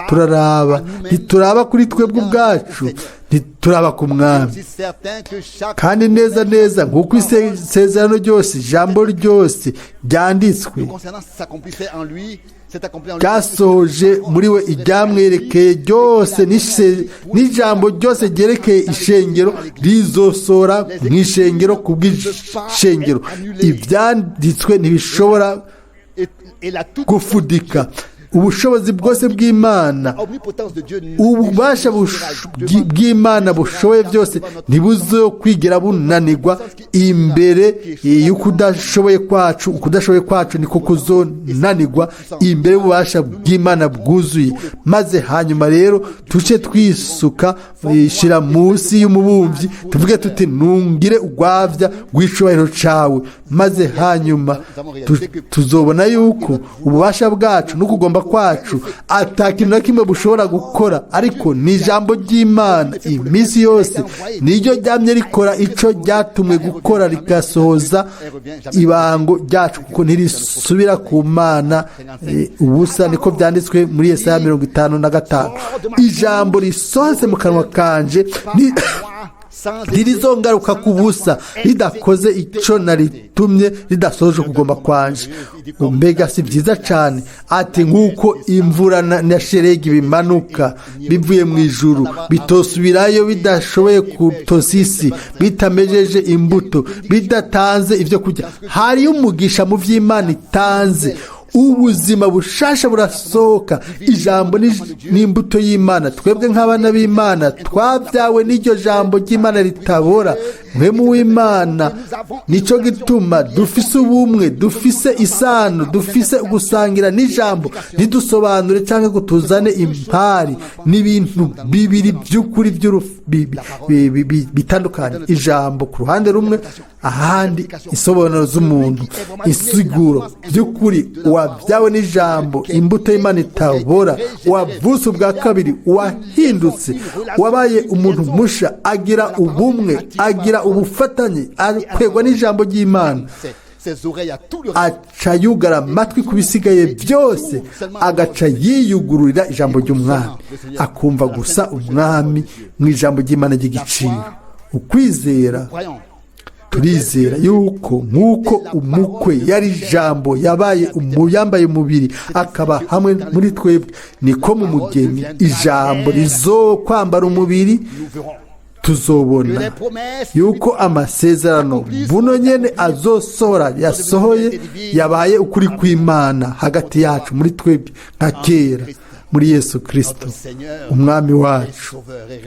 Ntituraba kuri twebwe ubwacu, ntituraba ku Mwami. Kandi neza nk'uko isezerano ryose, ijambo ryose ryanditswe ryasohoje muri we iryamwerekeye ryose, n'ijambo ryose ryerekeye ishengero rizosora mu ishengero ku bw'ishengero. Ibyanditswe ntibishobora gufudika. Ubushobozi bwose bw'Imana, ububasha bw'Imana bushoboye byose ntibuzokwigera bunanirwa imbere y'ukudashoboye kwacu. Ukudashoboye kwacu niko kuzonanirwa imbere y'ububasha bw'Imana bwuzuye. Maze hanyuma rero tuce twisuka, shira munsi y'umubumbyi, tuvuge tuti, nungire urwavya rw'icubahiro cawe. Maze hanyuma tuzobona yuko ububasha bwacu no kugomba kwacu atakintu na kimwe bushobora gukora, ariko ni ijambo ry'Imana iminsi yose niryo ryamye rikora ico ryatumwe gukora, rigasohoza ibango ryacu, kuko ntirisubira ku Mana ubusa. Niko byanditswe muri Yesaya 55. Ijambo risohotse mu kanwa kanje ntirizongaruka ku busa ridakoze icyo naritumye ridasoje kugomba kwanje. Mbega si byiza cyane? Ati nk'uko imvura na sheregi bimanuka bivuye mu ijuru bitosubirayo bidashoboye kutosa isi, bitamejeje imbuto, bidatanze ibyo kurya. Hariyo umugisha mu by'Imana itanze. Ubuzima bushasha burasohoka. Ijambo n'imbuto y'Imana. Twebwe nk'abana b'Imana twabyawe n'iryo jambo ry'Imana ritabora. Mpwemu w'Imana nicyo gituma dufise ubumwe, dufise isano, dufise gusangira n'ijambo. Ntidusobanure cyangwa ngo tuzane impari n'ibintu bibiri by'ukuri bitandukanye. Ijambo ku ruhande rumwe, ahandi isobanuro z'umuntu, insiguro by'ukuri. Wabyawe n'ijambo, imbuto y'Imana itabora, wavutse ubwa kabiri, wahindutse, wabaye umuntu musha, agira ubumwe, agira ubufatanye, akwegwa n'ijambo ry'Imana, aca yugara amatwi ku bisigaye byose, agaca yiyugururira ijambo ry'umwami, akumva gusa umwami mu ijambo ry'Imana ry'igiciro. Ukwizera, turizera yuko nk'uko umukwe yari ijambo yambaye umubiri akaba hamwe muri twebwe, niko mu mugeni ijambo rizokwambara umubiri. Tuzobona yuko amasezerano buno nyene azosohora yasohoye, yabaye ukuri kw'Imana hagati yacu muri twebwe nka kera muri Yesu Kristo umwami wacu,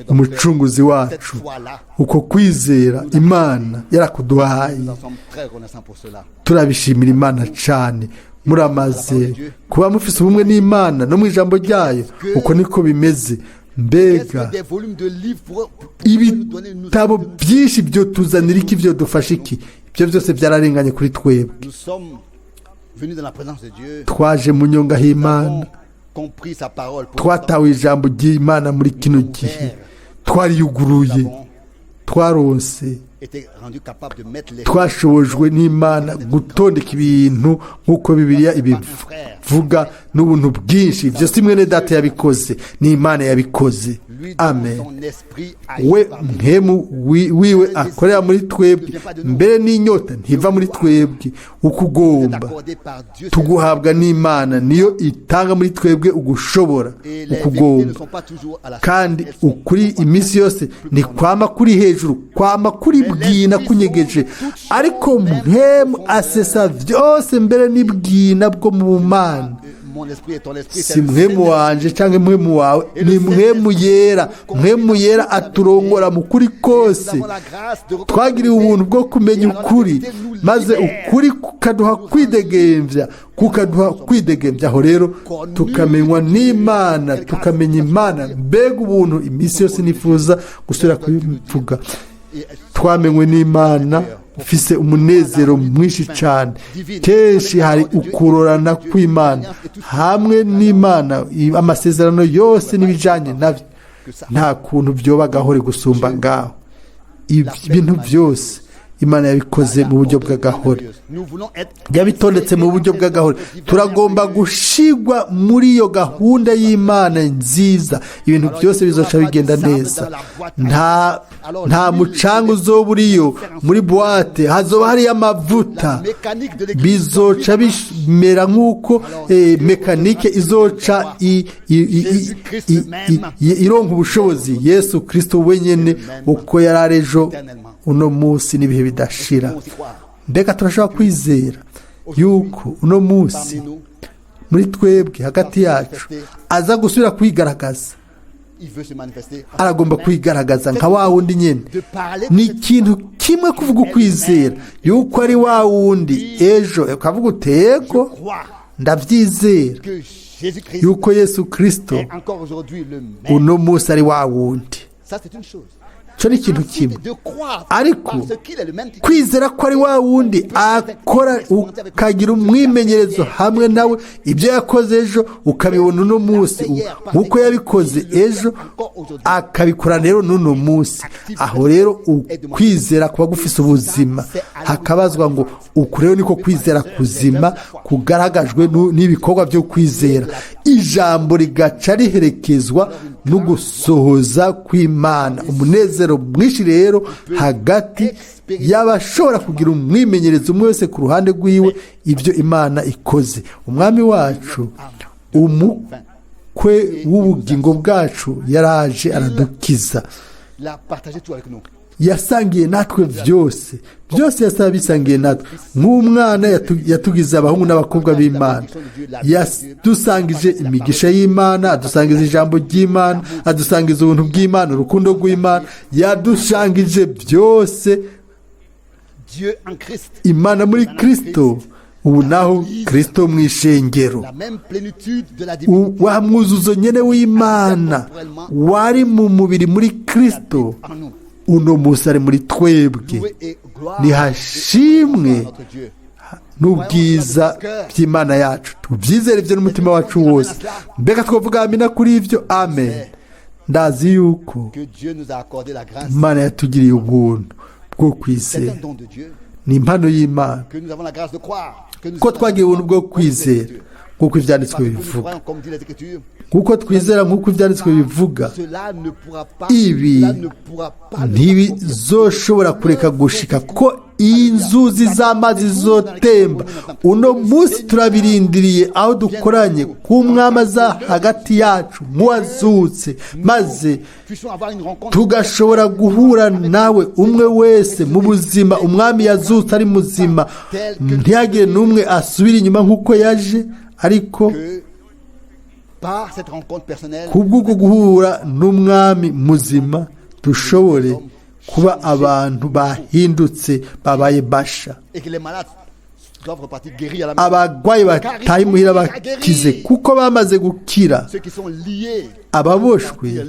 umucunguzi wacu. Uko kwizera Imana yarakuduhaye, turabishimira Imana cyane. Muramaze kuba mufise ubumwe n'Imana no mu ijambo ryayo. Uko niko bimeze. Mbega ibitabo byinshi byo tuzanira iki, byo dufasha iki? Ibyo byose byararenganye kuri twebwe. Twaje mu nyonga y'Imana, twatawe ijambo ry'Imana muri kino gihe, twariyuguruye, twaronse, twashobojwe n'Imana gutondeka ibintu nk'uko Bibiliya ibivuga n'ubuntu bwinshi. Ibyo si mwene data yabikoze, ni Imana yabikoze. Amen. We mpemu wiwe akorera muri twebwe, mbere n'inyota ntiva muri twebwe. Ukugomba tuguhabwa n'Imana, niyo itanga muri twebwe ugushobora, ukugomba. Kandi ukuri iminsi yose ni kwama kuri hejuru, kwama kuri bwina kunyegeje, ariko mpemu asesa byose mbere n'ibwina bwo mu Mana. Si mpemu wanje cyangwa mpemu wawe, ni mpemu yera. Mpemu yera aturongora mu kuri kose. Twagiriwe ubuntu bwo kumenya ukuri, maze ukuri kukaduha kwidegembya. Aho rero tukamenywa n'Imana, tukamenya Imana. Mbega ubuntu iminsi yose nifuza gusubira kubivuga. Twamenywe n'Imana, ufise umunezero mwinshi cyane. Kenshi hari ukurorana kw'Imana hamwe n'Imana. Amasezerano yose n'ibijanye nabyo nta kuntu byoba gahore gusumba ngaho. Ibintu byose Imana yabikoze mu buryo bw'agahore, yabitondetse mu buryo bw'agahore. Turagomba gushigwa muri iyo gahunda y'Imana nziza. Ibintu byose bizoca bigenda neza. Nta mucanga uzoba uriyo muri buwate, hazoba hariyo amavuta. Bizoca bimera nk'uko mekanike izoca ironka ubushobozi. Yesu Kristo wenyine uko yari ari ejo, uno munsi n'ibihe bidashira. Mbega turashobora kwizera yuko uno munsi muri twebwe hagati yacu aza gusubira kwigaragaza. Aragomba kwigaragaza nka wa wundi nyine. Ni ikintu kimwe kuvuga ukwizera yuko ari wa wundi ejo, ukavuga utego ndabyizera yuko Yesu Kristo uno munsi ari wa wundi. Cyo ni ikintu kimwe, ariko kwizera ko ari wa wundi akora, ukagira umwimenyerezo hamwe nawe. Ibyo yakoze ejo ukabibona uno munsi nk'uko yabikoze ejo, akabikora rero n'uno munsi. Aho rero ukwizera kuba gufise ubuzima. Hakabazwa ngo uku rero niko kwizera kuzima kugaragajwe n'ibikorwa byo kwizera. Ijambo rigaca riherekezwa no gusohoza kw'Imana. Umunezero mwinshi rero hagati y'abashobora kugira umwimenyerezo umwe wese ku ruhande rw'iwe ibyo Imana ikoze. Umwami wacu umukwe w'ubugingo bwacu yaraje aradukiza, yasangiye natwe byose yasaba bisangiye natwe. Nk'umwana yatugize abahungu n'abakobwa b'Imana, yadusangije imigisha y'Imana, adusangiza ijambo ry'Imana, adusangiza ubuntu bw'Imana, urukundo rw'Imana, yadusangije byose Imana muri Kristo. Ubu naho Kristo mu ishengero, wa mwuzuzo nyene w'Imana wari mu mubiri muri Kristo, uno munsi ari muri twebwe. Nihashimwe n'ubwiza by'Imana yacu, tubyizere ibyo n'umutima wacu wose. Mbega twavuga amina kuri ibyo? Amen. Ndazi yuko Imana yatugiriye ubuntu bwo kwizera, ni impano y'Imana ko twagiye ubuntu bwo kwizera, nk'uko ibyanditswe bivuga, nk'uko twizera nk'uko ibyanditswe bivuga. Ibi ntibizoshobora kureka gushika ko inzuzi z'amazi zotemba. Uno munsi turabirindiriye aho dukoranye ku mwami aza hagati yacu nk'uwazutse, maze tugashobora guhura nawe umwe wese mu buzima. Umwami yazutse ari muzima, ntihagire n'umwe asubira inyuma nk'uko yaje, ariko kubw'uko guhura n'umwami muzima dushobore kuba abantu bahindutse, babaye basha. Abagwayi bataye imuhira bakize kuko bamaze gukira. Ababoshwe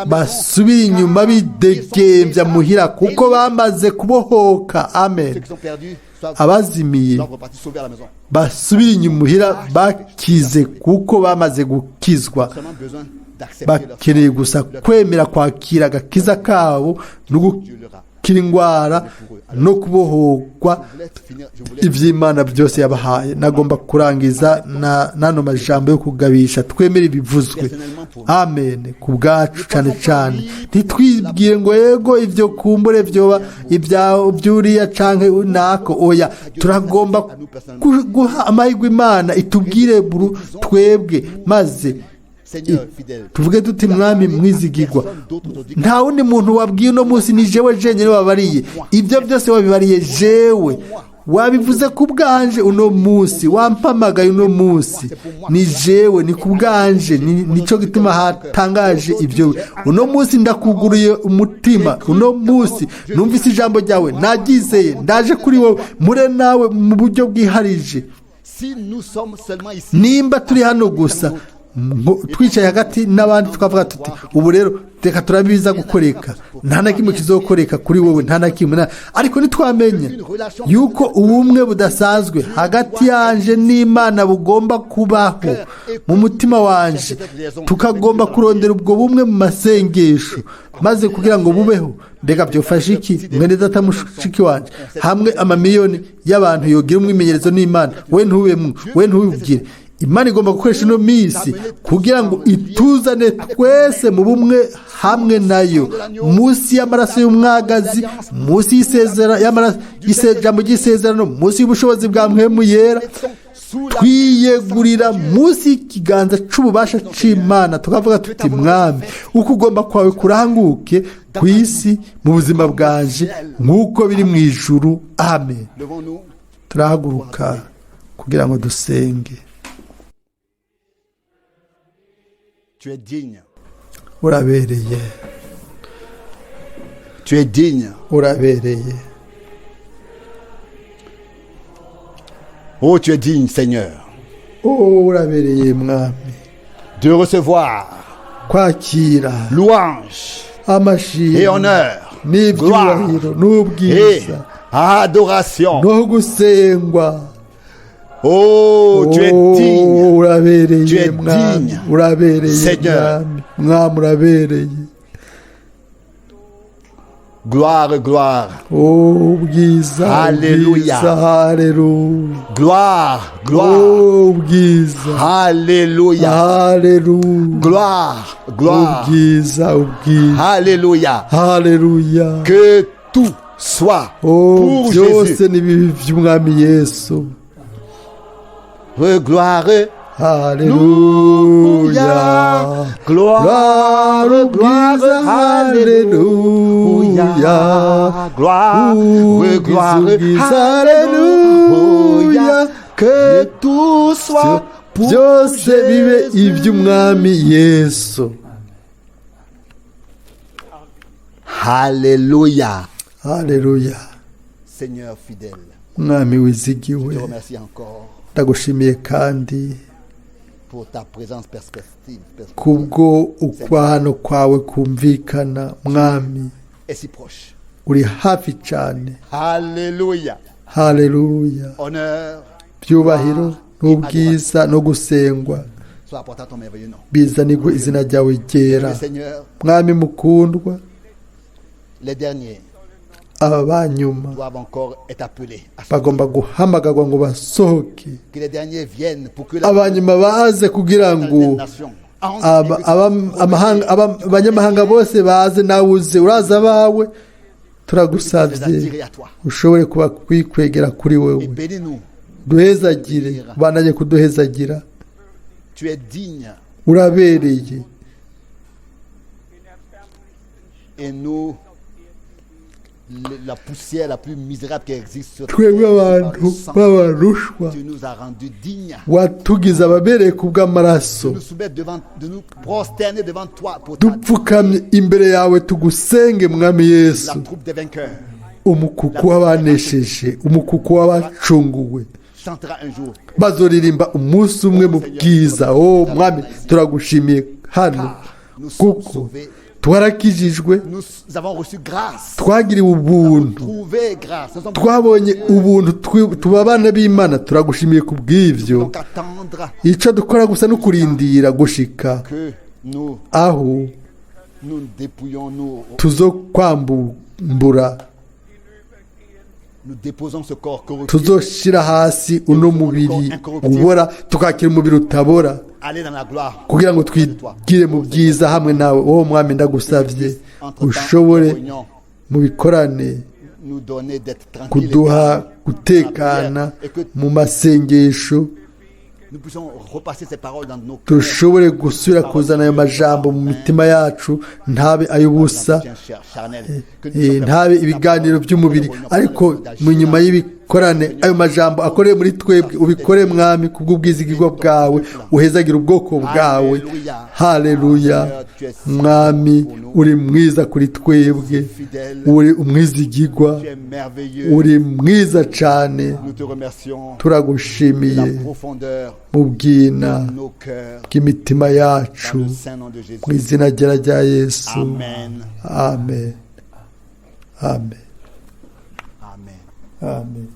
basubira inyuma bidegembya muhira kuko bamaze kubohoka. Amen. Abazimiye basubira inyuma muhira bakize kuko bamaze gukizwa. Bakeneye gusa kwemera kwakira agakiza kabo no gukira indwara no kubohorwa iby'Imana byose yabahaye. Nagomba kurangiza n'ano majambo yo kugabisha. Twemere ibivuzwe. Amen. Ku bwacu cyane cyane, ntitwibwire ngo yego ibyo kumbure byoba iby'uriya canke nako. Oya, turagomba guha amahirwe Imana itubwire buru twebwe, maze tuvuge tuti mwami mwizigirwa. Nta wundi muntu wabwiye uno munsi, ni jewe jenyine wabariye. Ibyo byose wabibariye jewe, wabivuze ku bwanje uno munsi, wampamagaye uno munsi, ni jewe, ni ku bwanje. Nico gituma hatangaje ibyo. Uno munsi ndakuguruye umutima. Uno munsi numvise ijambo ryawe, naryizeye, ndaje kuri wowe, mure nawe mu buryo bwiharije. Nimba turi hano gusa twicaye hagati n'abandi tukavuga tuti ubu rero reka turabiza gukoreka, nta na kimwe kizokoreka kuri wowe, nta na kimwe. Ariko nitwamenya yuko ubumwe budasanzwe hagati yanje n'Imana bugomba kubaho mu mutima wanje, tukagomba kurondera ubwo bumwe mu masengesho, maze kugira ngo bubeho. Mbega byofasha iki mwene data mushiki wanje? Hamwe amamiliyoni y'abantu yogira umwimenyerezo n'Imana, we ntubemwe, we ntubibwire. Imana igomba gukoresha ino minsi kugira ngo ituzane twese mu bumwe hamwe nayo, munsi y'amaraso y'umwagazi, munsi y'ijambo ry'isezerano, munsi y'ubushobozi bwa mpwemu yera, twiyegurira munsi y'ikiganza c'ububasha c'Imana, tukavuga tuti mwami, uko ugomba kwawe kuranguke ku isi mu buzima bwanje nk'uko biri mu ijuru. Amen. Turahaguruka kugira ngo dusenge. Tu es digne. Urabereye. Tu es digne. Urabereye. Oh, tu es digne, Seigneur. Oh, urabereye mwami. De recevoir kwakira louange amashimwe et honneur, n'ibyubahiro n'ubwiza adoration. no gusengwa. Oh, tu es digne. Urabereye Tu es mwami. digne. Urabereye Seigneur. mwami. Mwami urabereye. Gloire, gloire. Oh, bwiza, Hallelujah. bwiza, haleluya. Gloire, gloire. Oh, bwiza, Alléluia. haleluya. Gloire, gloire. Ubwiza, ubwiza, Alléluia. haleluya. Que tout soit Oh, pour byose Jésus. ni bibi by'umwami Yesu. Gloire, Haleluya. gloire, gloire, Haleluya. gloire, gloire, Alléluia. Que tout soit pour byose bibe Jésus. iby'umwami Yesu. Alléluia. Haleluya. Seigneur fidèle, Mwami je wizigiwe, te remercie encore ndagushimiye kandi pour ta présence perspective kubwo ukwahano kwawe kumvikana. Mwami, et si proche. uri hafi cyane. Alléluia. Haleluya. Honneur byubahiro n'ubwiza no gusengwa soit apporté à ton merveilleux nom. bizanirwe izina ryawe ryera. Le Seigneur, Mwami mukundwa, les derniers aba banyuma doivent encore être appelés. À ce bagomba guhamagarwa ngo basohoke. que les derniers viennent pour que la Abanyuma baze kugira ngo nation abanyamahanga bose baze, nawe uze uraza abawe. les Turagusabye attirer à toi. ushobore kuba kwikwegera kuri Et wewe, bénis-nous. duhezagire, bananye kuduhezagira. Tu es digne Urabereye et nous, la poussière la plus misérable qui existe sur twebwe abantu par le sang, b'abarushwa tu nous as rendus dignes watugize ababereye ku bw'amaraso. de nous soumettre devant, de nous prosterner devant toi pour ta dupfukamye imbere yawe tugusenge Mwami la Yesu, troupe des vainqueurs umukuku w'abanesheje, umukuku w'abacunguwe. chantera un jour. Bazoririmba umunsi umwe mu bwiza. Oh Mwami, turagushimiye hano Nous sommes kuko sauvés. twarakijijwe, Nous avons reçu grâce. twagiriwe ubuntu, Trouvé grâce. Nous sommes twabonye ubuntu, tuba abana b'Imana. Turagushimiye ku bw'ibyo. donc attendre icyo dukora gusa no kurindira gushika que nous aho dépouillons, nous tuzokwambura, déposons ce corps corruptible. tuzoshira hasi uno mubiri ubora, tukakira umubiri utabora, Aller dans la gloire. kugira ngo twigire mu byiza hamwe nawe. wowe Mwami, ndagusabye ushobore mu bikorane Nous donner d'être tranquilles. kuduha gutekana mu masengesho, Nous puissions repasser ces paroles dans nos cœurs. dushobore gusubira kuzana ayo majambo mu mitima yacu, ntabe ay'ubusa, ntabe ibiganiro by'umubiri, ariko mu nyuma y'ibikorane ayo majambo akoreye muri twebwe. Ubikore Mwami kubw'ubwizigirwa bwawe, uhezagire ubwoko bwawe. Haleluya. Mwami, uri mwiza kuri twebwe, uri umwizigirwa, Tu es merveilleux. uri mwiza cyane. Nous te remercions de Turagushimiye la profondeur mu bwina de nos cœurs. bw'imitima yacu, Dans le saint nom de Jésus. mu izina ryera rya Yesu. Amen. Amen. Amen. Amen. Amen.